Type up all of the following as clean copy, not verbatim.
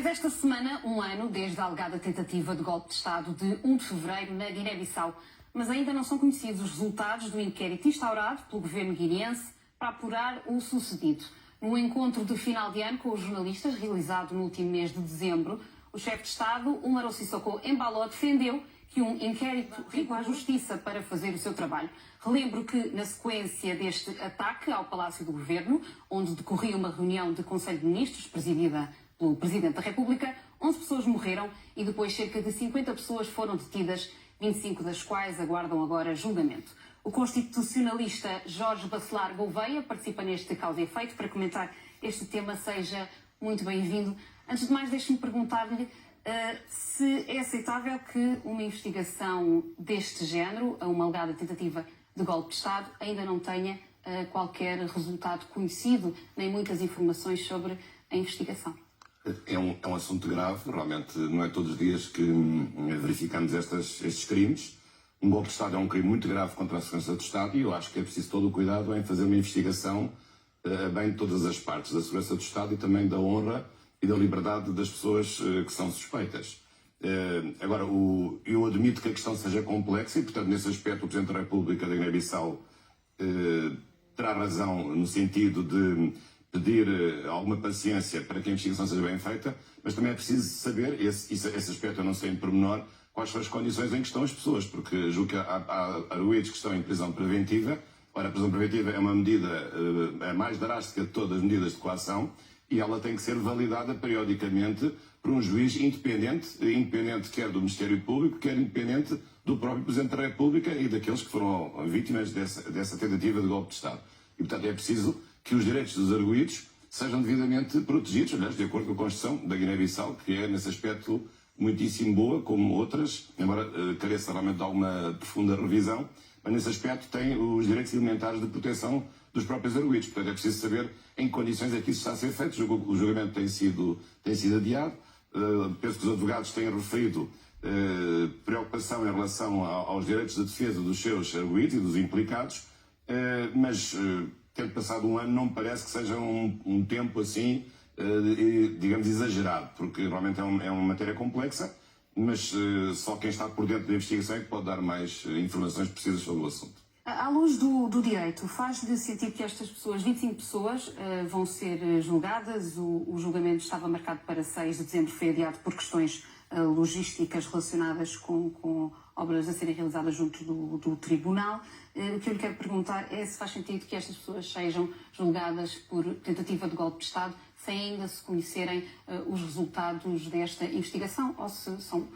Fez esta semana um ano desde a alegada tentativa de golpe de Estado de 1 de fevereiro na Guiné-Bissau, mas ainda não são conhecidos os resultados do inquérito instaurado pelo governo guineense para apurar o sucedido. No encontro de final de ano com os jornalistas, realizado no último mês de dezembro, o chefe de Estado, Umaro Sissoko Embaló, defendeu que um inquérito rico à justiça para fazer o seu trabalho. Relembro que, na sequência deste ataque ao Palácio do Governo, onde decorria uma reunião de Conselho de Ministros, presidida pelo Presidente da República, 11 pessoas morreram e depois cerca de 50 pessoas foram detidas, 25 das quais aguardam agora julgamento. O constitucionalista Jorge Bacelar Gouveia participa neste Causa e Efeito para comentar este tema. Seja muito bem-vindo. Antes de mais, deixe-me perguntar-lhe se é aceitável que uma investigação deste género, a uma alegada tentativa de golpe de Estado, ainda não tenha qualquer resultado conhecido, nem muitas informações sobre a investigação. É um assunto grave, realmente não é todos os dias que verificamos estes crimes. Um golpe de Estado é um crime muito grave contra a segurança do Estado e eu acho que é preciso todo o cuidado em fazer uma investigação bem de todas as partes, da segurança do Estado e também da honra e da liberdade das pessoas que são suspeitas. Agora, eu admito que a questão seja complexa e, portanto, nesse aspecto, o Presidente da República da Guiné-Bissau terá razão no sentido de pedir alguma paciência para que a investigação seja bem feita, mas também é preciso saber, esse aspecto eu não sei em pormenor, quais são as condições em que estão as pessoas, porque julgo que há arguidos que estão em prisão preventiva. Ora, a prisão preventiva é uma medida a mais drástica de todas as medidas de coação e ela tem que ser validada periodicamente por um juiz independente quer do Ministério Público, quer independente do próprio Presidente da República e daqueles que foram vítimas dessa tentativa de golpe de Estado. E, portanto, é preciso que os direitos dos arguidos sejam devidamente protegidos, aliás, de acordo com a Constituição da Guiné-Bissau, que é, nesse aspecto, muitíssimo boa, como outras, embora careça realmente de alguma profunda revisão, mas nesse aspecto tem os direitos elementares de proteção dos próprios arguidos. Portanto, é preciso saber em que condições é que isso está a ser feito. O julgamento tem sido adiado. Penso que os advogados têm referido preocupação em relação aos direitos de defesa dos seus arguidos e dos implicados, mas tendo passado um ano não me parece que seja um tempo assim, digamos, exagerado, porque realmente é uma matéria complexa, mas só quem está por dentro da investigação é que pode dar mais informações precisas sobre o assunto. À luz do direito, faz-lhe sentido que estas pessoas, 25 pessoas, vão ser julgadas? O julgamento estava marcado para 6 de dezembro, foi adiado por questões logísticas relacionadas com obras a serem realizadas junto do Tribunal. O que eu lhe quero perguntar é se faz sentido que estas pessoas sejam julgadas por tentativa de golpe de Estado sem ainda se conhecerem os resultados desta investigação, ou se são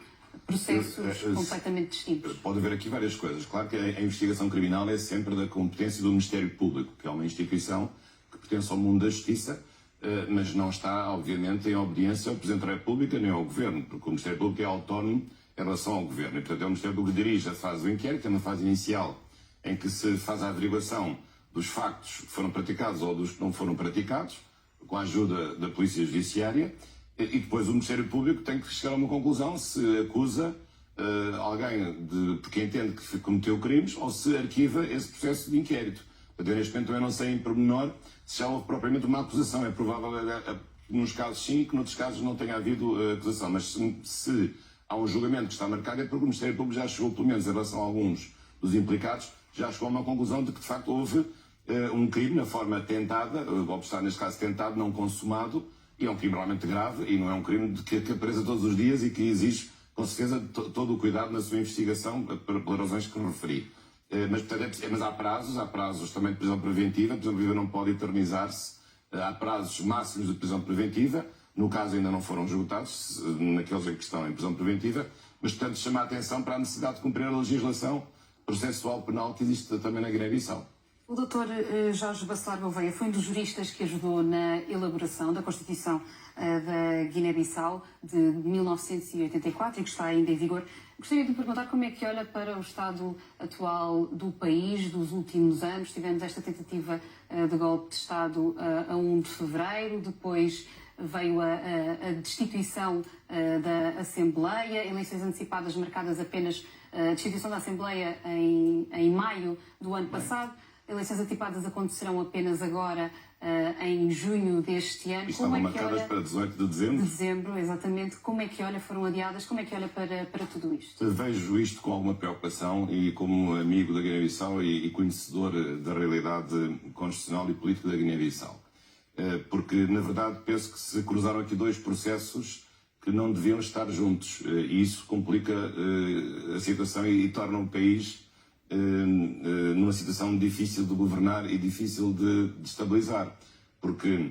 processos completamente distintos? Pode haver aqui várias coisas. Claro que a investigação criminal é sempre da competência do Ministério Público, que é uma instituição que pertence ao mundo da justiça, mas não está, obviamente, em obediência ao Presidente da República nem ao Governo, porque o Ministério Público é autónomo em relação ao Governo. E, portanto, é o Ministério Público que dirige a fase do inquérito, é uma fase inicial em que se faz a averiguação dos factos que foram praticados ou dos que não foram praticados, com a ajuda da Polícia Judiciária, e depois o Ministério Público tem que chegar a uma conclusão se acusa alguém porque entende que cometeu crimes ou se arquiva esse processo de inquérito. Portanto, neste momento também não sei em pormenor se já houve propriamente uma acusação. É provável, nos casos sim, que noutros casos não tenha havido acusação. Mas se há um julgamento que está marcado é porque o Ministério Público já chegou, pelo menos em relação a alguns dos implicados, já chegou a uma conclusão de que de facto houve um crime na forma tentada, o golpe de Estado neste caso tentado, não consumado, e é um crime realmente grave e não é um crime que apareça todos os dias e que exige, com certeza, todo o cuidado na sua investigação, pelas razões que referi. Mas, portanto, mas há prazos também de prisão preventiva. A prisão preventiva não pode eternizar-se. Há prazos máximos de prisão preventiva. No caso, ainda não foram esgotados, naqueles em que estão em prisão preventiva. Mas, portanto, chama a atenção para a necessidade de cumprir a legislação processual penal que existe também na Guiné-Bissau. O Dr. Jorge Bacelar Gouveia foi um dos juristas que ajudou na elaboração da Constituição da Guiné-Bissau de 1984 e que está ainda em vigor. Gostaria de perguntar como é que olha para o estado atual do país dos últimos anos. Tivemos esta tentativa de golpe de Estado a 1 de fevereiro, depois veio a destituição da Assembleia, eleições antecipadas marcadas apenas a destituição da Assembleia em maio do ano passado. Eleições antecipadas acontecerão apenas agora em junho deste ano. Estavam marcadas para 18 de dezembro. Dezembro, exatamente. Como é que olha, foram adiadas, como é que olha para tudo isto? Vejo isto com alguma preocupação e como amigo da Guiné-Bissau e conhecedor da realidade constitucional e política da Guiné-Bissau. Porque, na verdade, penso que se cruzaram aqui dois processos que não deviam estar juntos. E isso complica a situação e torna o país numa situação difícil de governar e difícil de estabilizar. Porque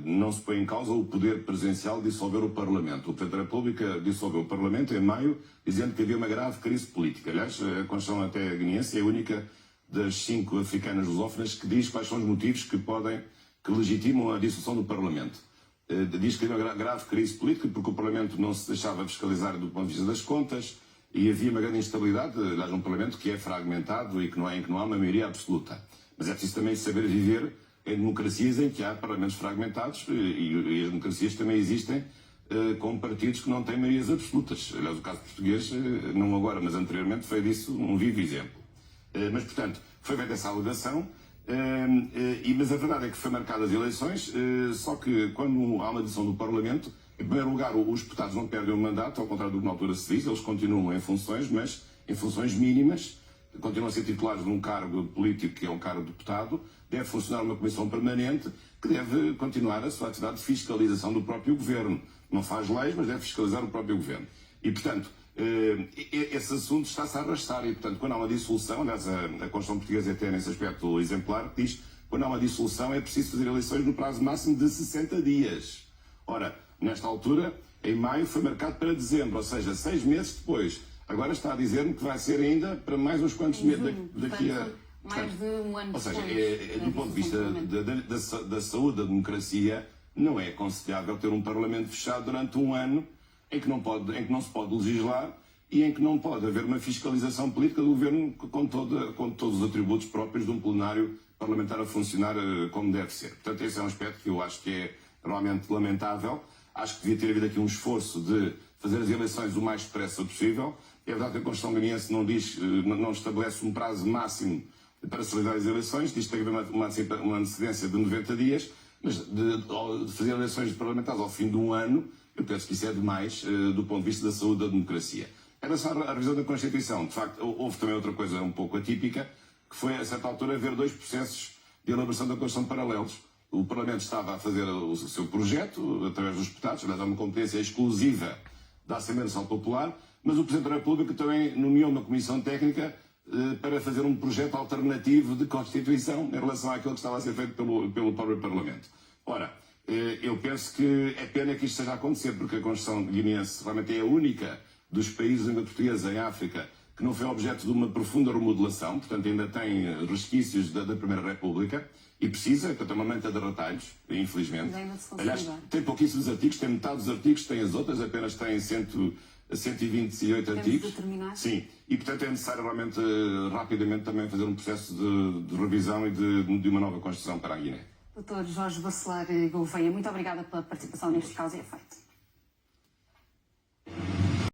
não se põe em causa o poder presidencial de dissolver o Parlamento. O Presidente da República dissolveu o Parlamento em maio, dizendo que havia uma grave crise política. Aliás, a Constituição até guineense é a única das 5 africanas lusófonas que diz quais são os motivos que legitimam a dissolução do Parlamento. Diz que havia uma grave crise política porque o Parlamento não se deixava fiscalizar do ponto de vista das contas e havia uma grande instabilidade, aliás, num Parlamento que é fragmentado e em que não há uma maioria absoluta. Mas é preciso também saber viver em democracias em que há parlamentos fragmentados e as democracias também existem com partidos que não têm maiorias absolutas. Aliás, o caso português, não agora, mas anteriormente, foi disso um vivo exemplo. Mas, portanto, foi feita essa alegação, mas a verdade é que foi marcadas as eleições, só que quando há uma decisão do Parlamento, em primeiro lugar, os deputados não perdem o mandato, ao contrário do que na altura se diz, eles continuam em funções, mas em funções mínimas, continuam a ser titulares de um cargo político que é um cargo de deputado, deve funcionar uma comissão permanente que deve continuar a sua atividade de fiscalização do próprio governo. Não faz leis, mas deve fiscalizar o próprio governo. E, portanto, esse assunto está-se a arrastar e, portanto, quando há uma dissolução, aliás, a Constituição Portuguesa é até nesse aspecto exemplar, que diz que quando há uma dissolução é preciso fazer eleições no prazo máximo de 60 dias. Ora, nesta altura, em maio, foi marcado para dezembro, ou seja, 6 meses depois. Agora está a dizer-me que vai ser ainda para mais uns quantos meses daqui a... Mais de um ano ou seja, depois, do ponto de vista da saúde da democracia, não é aconselhável ter um Parlamento fechado durante um ano em que não se pode legislar e em que não pode haver uma fiscalização política do governo com todos os atributos próprios de um plenário parlamentar a funcionar como deve ser. Portanto, esse é um aspecto que eu acho que é realmente lamentável. Acho que devia ter havido aqui um esforço de fazer as eleições o mais depressa possível. É verdade que a Constituição guineense não estabelece um prazo máximo para celebrar as eleições, diz que tem que haver uma antecedência de 90 dias, mas de fazer eleições parlamentares ao fim de um ano, eu penso que isso é demais do ponto de vista da saúde da democracia. Em relação à revisão da Constituição, de facto, houve também outra coisa um pouco atípica, que foi, a certa altura, haver 2 processos de elaboração da Constituição paralelos. O Parlamento estava a fazer o seu projeto, através dos deputados, aliás, é uma competência exclusiva da Assembleia Nacional Popular, mas o Presidente da República também nomeou uma comissão técnica para fazer um projeto alternativo de Constituição em relação àquilo que estava a ser feito pelo próprio Parlamento. Ora, eu penso que é pena que isto esteja a acontecer, porque a Constituição guineense realmente é a única dos países de língua portuguesa em África que não foi objeto de uma profunda remodelação, portanto ainda tem resquícios da Primeira República e precisa, portanto é uma manta de retalhos, infelizmente. Aliás, tem pouquíssimos artigos, tem metade dos artigos, tem as outras, apenas tem 128 artigos. Sim, e portanto é necessário realmente rapidamente também fazer um processo de revisão e de uma nova Constituição para a Guiné. Dr. Jorge Bacelar Gouveia, muito obrigada pela participação neste caso e efeito.